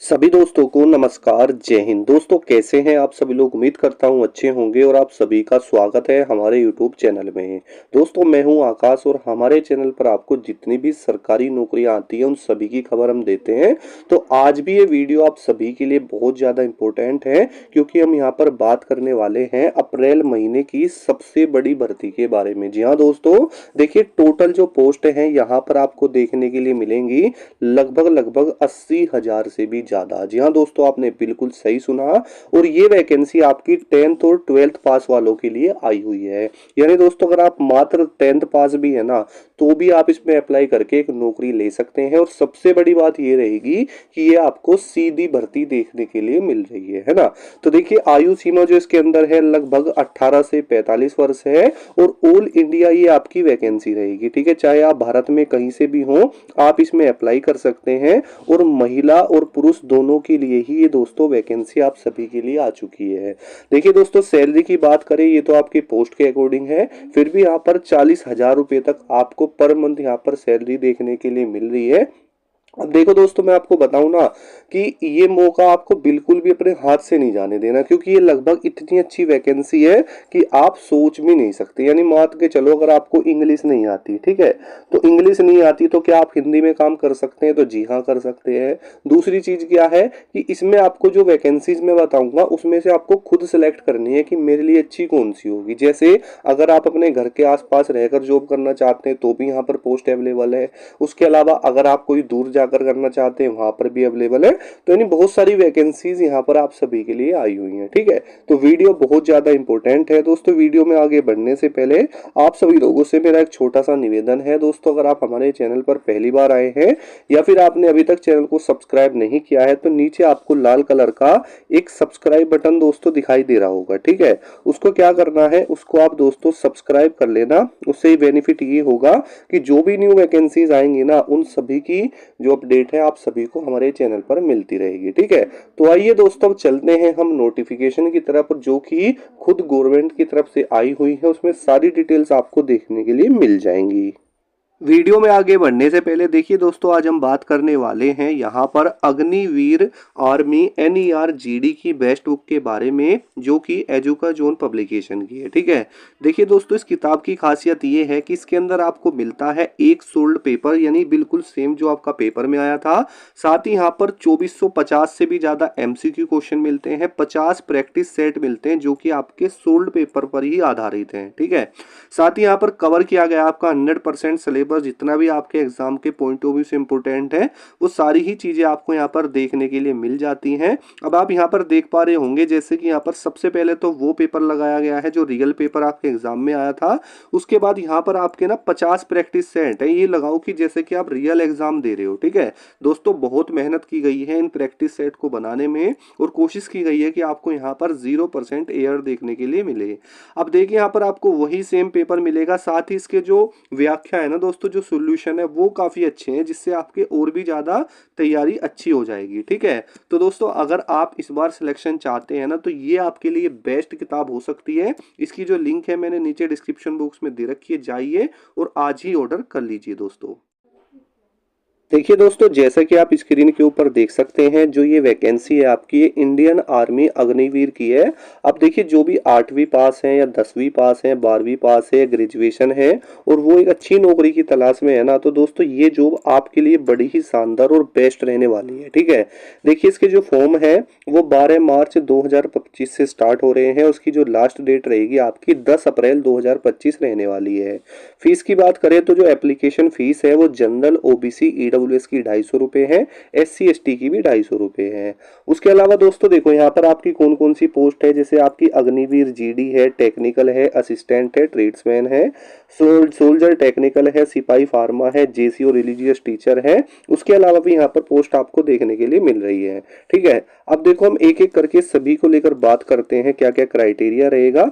सभी दोस्तों को नमस्कार, जय हिंद। दोस्तों कैसे हैं आप सभी लोग? उम्मीद करता हूं अच्छे होंगे और आप सभी का स्वागत है हमारे यूट्यूब चैनल में। दोस्तों मैं हूं आकाश और हमारे चैनल पर आपको जितनी भी सरकारी नौकरियां आती हैं उन सभी की खबर हम देते हैं। तो आज भी ये वीडियो आप सभी के लिए बहुत ज़्यादा इम्पोर्टेंट है, क्योंकि हम यहाँ पर बात करने वाले हैं अप्रैल महीने की सबसे बड़ी भर्ती के बारे में। जी हाँ दोस्तों, देखिए टोटल जो पोस्ट हैं यहाँ पर आपको देखने के लिए मिलेंगी लगभग 80,000 से भी ज़्यादा। जी हाँ दोस्तों, आपने बिल्कुल सही सुना। और ये वैकेंसी आपकी 10th और 12th पास वालों के लिए आई हुई है। यानी दोस्तों अगर आप मात्र 10th पास भी है ना, तो भी आप इसमें अप्लाई करके एक नौकरी ले सकते हैं। और सबसे बड़ी बात ये रहेगी कि ये आपको सीधी भर्ती देखने के लिए मिल रही है ना। तो देखिए आयु सीमा जो इसके अंदर है लगभग 18 से 45 वर्ष है और ऑल इंडिया ये आपकी वैकेंसी रहेगी। ठीक है, चाहे आप भारत में कहीं से भी हो आप इसमें अप्लाई कर सकते हैं। और महिला और पुरुष दोनों के लिए ही ये दोस्तों वैकेंसी आप सभी के लिए आ चुकी है। देखिए दोस्तों, सैलरी की बात करें ये तो आपकी पोस्ट के अकॉर्डिंग है, फिर भी यहाँ पर 40,000 रुपये तक आपको पर मंथ यहाँ पर सैलरी देखने के लिए मिल रही है। अब देखो दोस्तों, मैं आपको बताऊं ना कि ये मौका आपको बिल्कुल भी अपने हाथ से नहीं जाने देना, क्योंकि ये लगभग इतनी अच्छी वैकेंसी है कि आप सोच भी नहीं सकते। यानी मान के चलो अगर आपको इंग्लिश नहीं आती, ठीक है, तो इंग्लिश नहीं आती तो क्या आप हिंदी में काम कर सकते हैं? तो जी हाँ कर सकते हैं। दूसरी चीज क्या है कि इसमें आपको जो वैकेंसीज मैं बताऊंगा उसमें से आपको खुद सेलेक्ट करनी है कि मेरे लिए अच्छी कौन सी होगी। जैसे अगर आप अपने घर के आसपास रहकर जॉब करना चाहते हैं तो भी यहाँ पर पोस्ट अवेलेबल है। उसके अलावा अगर आप कोई दूर जाकर करना चाहते हैं वहां पर भी अवेलेबल है। तो यानी बहुत सारी वैकेंसीज यहाँ पर आप सभी के लिए आई हुई हैं। ठीक है, तो वीडियो बहुत ज्यादा इंपॉर्टेंट है दोस्तों। वीडियो में आगे बढ़ने से पहले आप सभी लोगों से मेरा एक छोटा सा निवेदन है दोस्तों, अगर आप हमारे चैनल पर पहली बार आए हैं या फिर आपने अभी तक चैनल को सब्सक्राइब नहीं किया है तो नीचे आपको लाल कलर का एक सब्सक्राइब बटन दोस्तों दिखाई दे रहा होगा। ठीक है, उसको क्या करना है, उसको आप दोस्तों सब्सक्राइब कर लेना। उससे ही बेनिफिट ये होगा कि जो भी न्यू वैकेंसीज आएंगी ना उन सभी की जो अपडेट है आप सभी को हमारे चैनल पर मिलती रहेगी। ठीक है, तो आइए दोस्तों चलते हैं हम नोटिफिकेशन की तरफ, जो कि खुद गवर्नमेंट की तरफ से आई हुई है। उसमें सारी डिटेल्स आपको देखने के लिए मिल जाएंगी। वीडियो में आगे बढ़ने से पहले देखिए दोस्तों, आज हम बात करने वाले हैं यहाँ पर अग्निवीर आर्मी NERGD की बेस्ट बुक के बारे में, जो कि एजुका जोन पब्लिकेशन की है। ठीक है, देखिए दोस्तों इस किताब की खासियत ये है कि इसके अंदर आपको मिलता है एक सोल्ड पेपर, यानी बिल्कुल सेम जो आपका पेपर में आया था। साथ ही यहाँ पर 2450 से भी ज़्यादा MCQ क्वेश्चन मिलते हैं, 50 प्रैक्टिस सेट मिलते हैं जो कि आपके सोल्ड पेपर पर ही आधारित हैं। ठीक है, साथ ही यहाँ पर कवर किया गया आपका 100% सिलेबस, जितना भी आपके एग्जाम के पॉइंट ऑफ व्यू से इंपोर्टेंट है वो सारी ही चीजें आपको यहाँ पर देखने के लिए मिल जाती हैं। अब आप यहाँ पर देख पा रहे होंगे जैसे कि यहाँ पर सबसे पहले तो वो पेपर लगाया गया है जो रियल पेपर आपके एग्जाम में आया था। उसके बाद यहाँ पर आपके ना 50 प्रैक्टिस सेट है, ये लगाओ कि जैसे कि आप रियल एग्जाम दे रहे हो। ठीक है दोस्तों, बहुत मेहनत की गई है इन प्रैक्टिस सेट को बनाने में और कोशिश की गई है कि आपको यहाँ पर 0% एयर देखने के लिए मिले। अब देखिए यहाँ पर आपको वही सेम पेपर मिलेगा, साथ ही इसके जो व्याख्या है ना दोस्तों, जो सॉल्यूशन है वो काफी अच्छे हैं, जिससे आपके और भी ज्यादा तैयारी अच्छी हो जाएगी। ठीक है, तो दोस्तों अगर आप इस बार सिलेक्शन चाहते हैं ना तो ये आपके लिए बेस्ट किताब हो सकती है। इसकी जो लिंक है मैंने नीचे डिस्क्रिप्शन बॉक्स में दे रखी है, जाइए और आज ही ऑर्डर कर लीजिए दोस्तों। देखिए दोस्तों, जैसा कि आप स्क्रीन के ऊपर देख सकते हैं जो ये वैकेंसी है आपकी, ये इंडियन आर्मी अग्निवीर की है। अब देखिए जो भी 8वीं पास है या 10वीं पास है, 12वीं पास है, ग्रेजुएशन है और वो एक अच्छी नौकरी की तलाश में है ना, तो दोस्तों ये जॉब आपके लिए बड़ी ही शानदार और बेस्ट रहने वाली है। ठीक है, देखिए इसके जो फॉर्म है वो 12 मार्च 2025 से स्टार्ट हो रहे हैं। उसकी जो लास्ट डेट रहेगी आपकी 10 अप्रैल 2025 रहने वाली है। फीस की बात करें तो जो एप्लीकेशन फीस है वो जनरल OBC EWS की 250 रुपये है, SC ST की भी 250 रुपये है। उसके अलावा दोस्तों देखो यहाँ पर आपकी कौन कौन सी पोस्ट है, जैसे आपकी अग्निवीर GD है, टेक्निकल है, असिस्टेंट है, ट्रेड्समैन है, सोल्जर टेक्निकल है, सिपाही फार्मा है, JC और रिलीजियस टीचर है। उसके अलावा भी यहाँ पर पोस्ट आपको देखने के लिए मिल रही है। ठीक है, अब देखो हम एक एक करके सभी को लेकर बात करते हैं क्या क्या क्राइटेरिया रहेगा।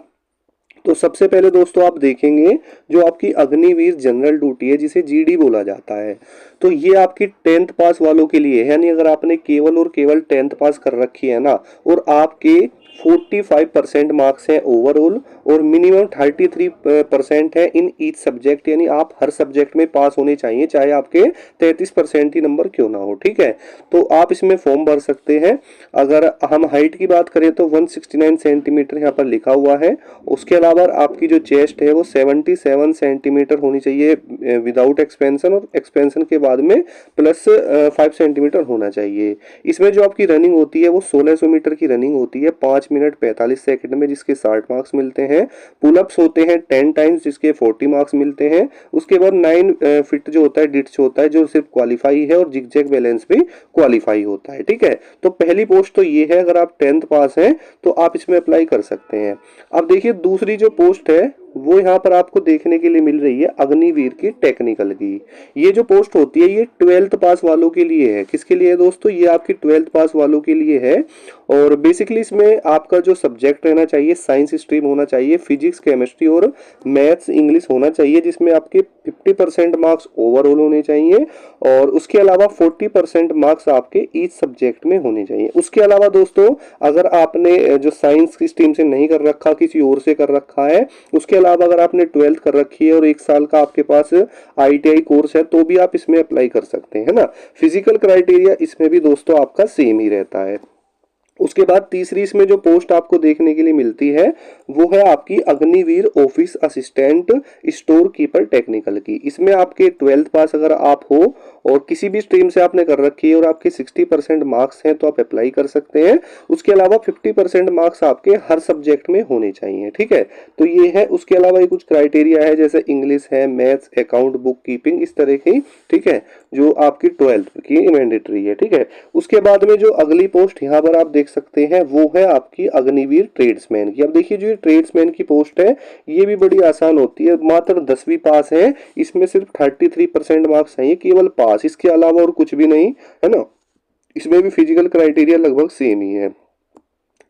तो सबसे पहले दोस्तों आप देखेंगे जो आपकी अग्निवीर जनरल ड्यूटी है जिसे GD बोला जाता है, तो ये आपकी 10th पास वालों के लिए है। यानी अगर आपने केवल और केवल 10th पास कर रखी है ना और आपके 45% मार्क्स हैं ओवरऑल और मिनिमम 33% है इन ईच सब्जेक्ट, यानी आप हर सब्जेक्ट में पास होने चाहिए चाहे आपके 33% ही नंबर क्यों ना हो। ठीक है, तो आप इसमें फॉर्म भर सकते हैं। अगर हम हाइट की बात करें तो 169 सेंटीमीटर यहाँ पर लिखा हुआ है। उसके अलावा आपकी जो चेस्ट है वो 77 सेंटीमीटर होनी चाहिए विदाउट एक्सपेंशन, और एक्सपेंशन के बाद में प्लस 5 सेंटीमीटर होना चाहिए। इसमें जो आपकी रनिंग होती है वो 1600 मीटर की रनिंग होती है 5 मिनट 45 सेकंड में, जिसके 60 मार्क्स मिलते हैं। पुलअप्स होते हैं 10 टाइम्स जिसके 40 मार्क्स मिलते हैं। उसके बाद 9 फीट जो होता है डिट्स होता है जो सिर्फ क्वालिफाई है, और जिगजैग बैलेंस भी क्वालिफाई होता है। ठीक है, तो पहली पोस्ट तो ये है, अगर आप 10th पास हैं तो आप इसमें अप्लाई कर सकते हैं। अब देखिए दूसरी जो पोस्ट है वो यहाँ पर आपको देखने के लिए मिल रही है अग्निवीर की टेक्निकल की। ये जो पोस्ट होती है ये 12th पास वालों के लिए है। किसके लिए है दोस्तों? ये आपकी 12th पास वालों के लिए है। और बेसिकली इसमें आपका जो सब्जेक्ट रहना चाहिए साइंस स्ट्रीम होना चाहिए, फिजिक्स केमिस्ट्री और मैथ्स इंग्लिश होना चाहिए, जिसमें आपके 50% मार्क्स ओवरऑल होने चाहिए और उसके अलावा 40% मार्क्स आपके ईच सब्जेक्ट में होने चाहिए। उसके अलावा दोस्तों अगर आपने जो साइंस की स्ट्रीम से नहीं कर रखा, किसी और से कर रखा है, उसके अलावा अगर आपने 12th कर रखी है और 1 साल का आपके पास ITI कोर्स है तो भी आप इसमें अप्लाई कर सकते हैं ना। फिजिकल क्राइटेरिया इसमें भी दोस्तों आपका सेम ही रहता है। उसके बाद तीसरी इसमें जो पोस्ट आपको देखने के लिए मिलती है वो है आपकी Agniveer office assistant store keeper technical की। इसमें आपके 12th पास अगर आप हो और किसी भी स्ट्रीम से आपने कर रखी है और आपके 60% मार्क्स हैं तो आप अप्लाई कर सकते हैं। उसके अलावा 50% मार्क्स आपके हर सब्जेक्ट में होने चाहिए। ठीक है, तो ये है। उसके अलावा ये कुछ क्राइटेरिया है जैसे इंग्लिश है, मैथ्स, अकाउंट, बुक कीपिंग, इस तरह की। ठीक है, जो आपकी 12th की मैंडेटरी है। ठीक है, उसके बाद में जो अगली पोस्ट यहाँ पर आप देख सकते हैं वो है आपकी अग्निवीर ट्रेड्समैन की। अब देखिए जो ये ट्रेड्समैन की पोस्ट है ये भी बड़ी आसान होती है, मात्र 10वीं पास है। इसमें सिर्फ 33% मार्क्स चाहिए केवल पास, इसके अलावा और कुछ भी नहीं है ना। इसमें भी फिजिकल क्राइटेरिया लगभग सेम ही है।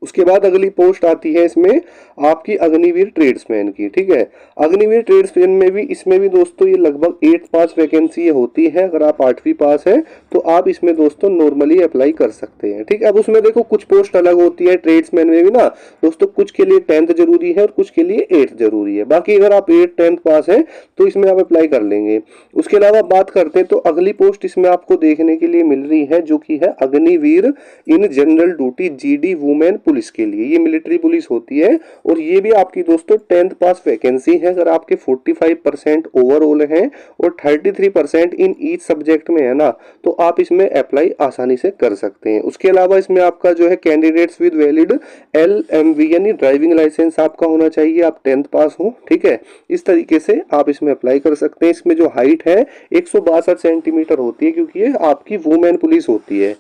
उसके बाद अगली पोस्ट आती है इसमें आपकी अग्निवीर ट्रेड्समैन की। ठीक है, अग्निवीर ट्रेड्समैन में भी इसमें भी दोस्तों ये लगभग 8 पास वैकेंसी होती है। अगर आप 8वीं पास है तो आप इसमें दोस्तों नॉर्मली अप्लाई कर सकते हैं। ठीक है, अब उसमें देखो कुछ पोस्ट अलग होती है ट्रेड्समैन में भी ना दोस्तों, कुछ के लिए 10th जरूरी है और कुछ के लिए 8th जरूरी है। बाकी अगर आप 8 10th पास है तो इसमें आप अप्लाई कर लेंगे। उसके अलावा बात करते हैं तो अगली पोस्ट इसमें आपको देखने के लिए मिल रही है जो कि है Agniveer in general duty GD women police के लिए। ये मिलिट्री पुलिस होती है और ये भी आपकी दोस्तों 10th पास वैकेंसी है। अगर आपके 45% ओवरऑल हैं और 33% इन ईच सब्जेक्ट में है ना तो आप इसमें अप्लाई आसानी से कर सकते हैं। उसके अलावा इसमें आपका जो है कैंडिडेट्स विद वैलिड LMV यानी ड्राइविंग लाइसेंस आपका होना चाहिए, आप 10th पास हो। ठीक है, इस तरीके से आप इसमें अप्लाई कर सकते हैं। इसमें जो हाइट है 162 सेंटीमीटर होती है क्योंकि ये आपकी वुमेन पुलिस होती है।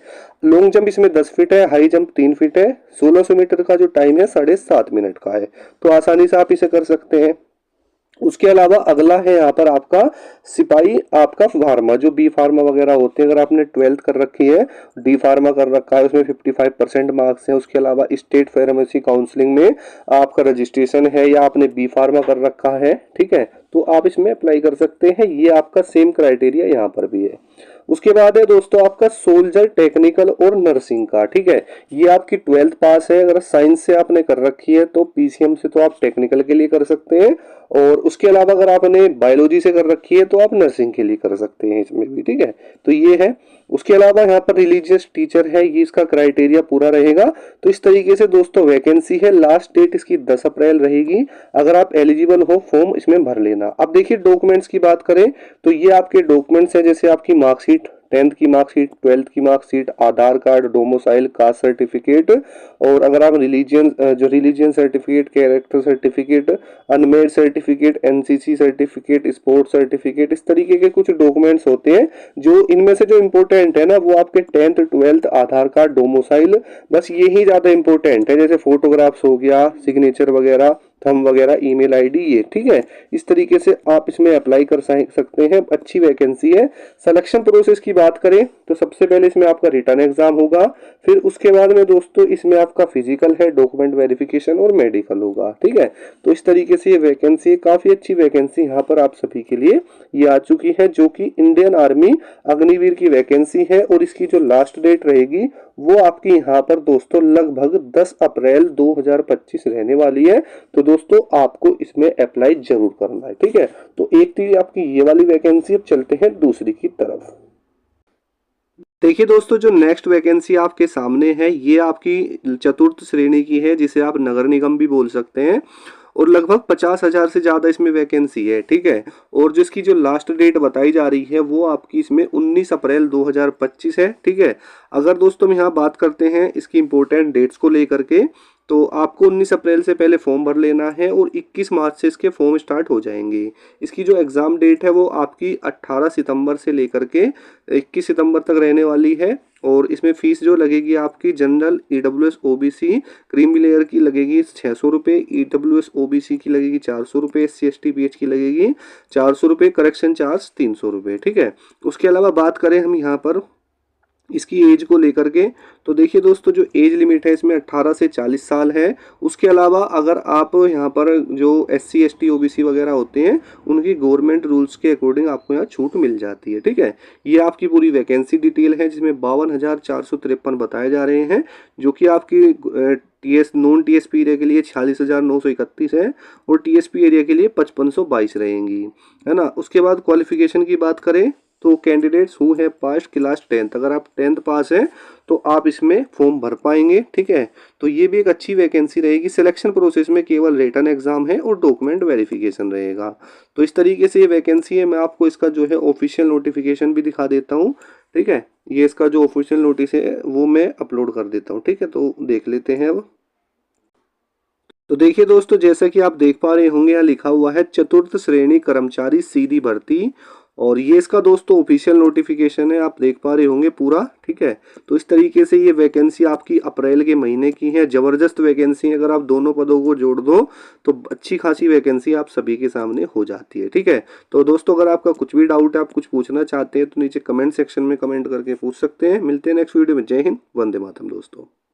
लॉन्ग जंप इसमें 10 फीट है, हाई जंप 3 फीट है। 1600 मीटर का जो टाइम है 7.5 मिनट का है, तो आसानी से आप इसे कर सकते हैं। उसके अलावा अगला है यहाँ पर आपका सिपाही आपका फार्मा, जो बी फार्मा वगैरह होते हैं। अगर आपने 12th कर रखी है, डी फार्मा कर रखा है, उसमें 55% मार्क्स हैं। उसके अलावा स्टेट फार्मेसी काउंसलिंग में आपका रजिस्ट्रेशन है या आपने बी फार्मा कर रखा है, ठीक है, तो आप इसमें अप्लाई कर सकते हैं। ये आपका सेम क्राइटेरिया यहाँ पर भी है। उसके बाद है दोस्तों आपका सोल्जर टेक्निकल और नर्सिंग का। ठीक है, ये आपकी 12th पास है। अगर साइंस से आपने कर रखी है तो PCM से तो आप टेक्निकल के लिए कर सकते हैं, और उसके अलावा अगर आपने बायोलॉजी से कर रखी है तो आप नर्सिंग के लिए कर सकते हैं इसमें भी। ठीक है, तो ये है। उसके अलावा यहाँ पर रिलीजियस टीचर है, ये इसका क्राइटेरिया पूरा रहेगा। तो इस तरीके से दोस्तों वैकेंसी है। लास्ट डेट इसकी 10 अप्रैल रहेगी। अगर आप एलिजिबल हो फॉर्म इसमें भर लेना। अब देखिए डॉक्यूमेंट्स की बात करें तो ये आपके डॉक्यूमेंट्स है, जैसे आपकी मार्कशीट, 10th की मार्कशीट, 12th की मार्कशीट, आधार कार्ड, डोमिसाइल, कास्ट सर्टिफिकेट, और अगर आप religion certificate, character certificate, unmarried certificate, NCC certificate, sports certificate, इस तरीके के कुछ डॉक्यूमेंट्स होते हैं। जो इनमें से जो इंपॉर्टेंट है ना वो आपके 10th 12th, आधार कार्ड, डोमिसाइल, बस यही ज्यादा इंपॉर्टेंट है। जैसे फोटोग्राफ्स हो गया, सिग्नेचर वगैरह, थंब वगैरह, ईमेल ID, ये ठीक है। इस तरीके से आप इसमें अप्लाई कर सकते हैं। अच्छी वैकेंसी है। सिलेक्शन प्रोसेस की बात करें तो सबसे पहले इसमें आपका रिटन एग्जाम होगा, फिर उसके बाद में दोस्तों इसमें आपका फिजिकल है, डॉक्यूमेंट वेरिफिकेशन और मेडिकल होगा। ठीक है, तो इस तरीके से ये वैकेंसी, काफी अच्छी वैकेंसी यहाँ पर आप सभी के लिए ये आ चुकी है, जो कि इंडियन आर्मी अग्निवीर की वैकेंसी है। और इसकी जो लास्ट डेट रहेगी वो आपकी यहाँ पर दोस्तों लगभग 10 अप्रैल 2025 रहने वाली है। तो दोस्तों आपको इसमें अप्लाई जरूर करना है, ठीक है। तो एक थी आपकी ये वाली वैकेंसी, अब चलते हैं दूसरी की तरफ। देखिए दोस्तों, जो नेक्स्ट वैकेंसी आपके सामने है ये आपकी चतुर्थ श्रेणी की है, जिसे आप नगर निगम भी बोल सकते हैं। और लगभग 50,000 से ज़्यादा इसमें वैकेंसी है, ठीक है। और जिसकी जो लास्ट डेट बताई जा रही है वो आपकी इसमें 19 अप्रैल 2025 है, ठीक है। अगर दोस्तों हम यहाँ बात करते हैं इसकी इंपॉर्टेंट डेट्स को लेकर के, तो आपको 19 अप्रैल से पहले फॉर्म भर लेना है और 21 मार्च से इसके फॉर्म स्टार्ट हो जाएंगे। इसकी जो एग्ज़ाम डेट है वो आपकी 18 सितंबर से लेकर के 21 सितंबर तक रहने वाली है। और इसमें फ़ीस जो लगेगी आपकी general EWS OBC creamy layer की लगेगी 600 रुपये, EWS OBC की लगेगी 400 रुपये, SC ST PH की लगेगी 400 रुपये, करेक्शन चार्ज 300 रुपये, ठीक है। उसके अलावा बात करें हम यहाँ पर इसकी एज को लेकर के, तो देखिए दोस्तों जो एज लिमिट है इसमें 18 से 40 साल है। उसके अलावा अगर आप यहाँ पर जो SC ST OBC वगैरह होते हैं उनकी गवर्नमेंट रूल्स के अकॉर्डिंग आपको यहाँ छूट मिल जाती है, ठीक है। ये आपकी पूरी वैकेंसी डिटेल है जिसमें 52,453 बताए जा रहे हैं, जो कि आपकी नॉन TSP एरिया के लिए 46,931 है और TSP एरिया के लिए 5522 रहेंगी, है ना। उसके बाद क्वालिफिकेशन की बात करें तो कैंडिडेट्स हु है पास क्लास 10th, अगर आप 10th पास हैं तो आप इसमें फॉर्म भर पाएंगे, ठीक है। तो ये भी एक अच्छी वैकेंसी रहेगी। सिलेक्शन प्रोसेस में केवल रिटन एग्जाम है और डॉक्यूमेंट वेरिफिकेशन रहेगा। तो इस तरीके से ये वैकेंसी है। मैं आपको इसका जो है ऑफिशियल नोटिफिकेशन भी दिखा देता हूँ, ठीक है। ये इसका जो ऑफिशियल नोटिस है वो मैं अपलोड कर देता हूँ, ठीक है। तो देख लेते हैं अब। तो देखिए दोस्तों, जैसा कि आप देख पा रहे होंगे यहाँ लिखा हुआ है चतुर्थ श्रेणी कर्मचारी सीधी भर्ती, और ये इसका दोस्तों ऑफिशियल नोटिफिकेशन है, आप देख पा रहे होंगे पूरा, ठीक है। तो इस तरीके से ये वैकेंसी आपकी अप्रैल के महीने की है। ज़बरदस्त वैकेंसी, अगर आप दोनों पदों को जोड़ दो तो अच्छी खासी वैकेंसी आप सभी के सामने हो जाती है, ठीक है। तो दोस्तों अगर आपका कुछ भी डाउट है, आप कुछ पूछना चाहते हैं तो नीचे कमेंट सेक्शन में कमेंट करके पूछ सकते हैं। मिलते हैं नेक्स्ट वीडियो में। जय हिंद, वंदे मातरम दोस्तों।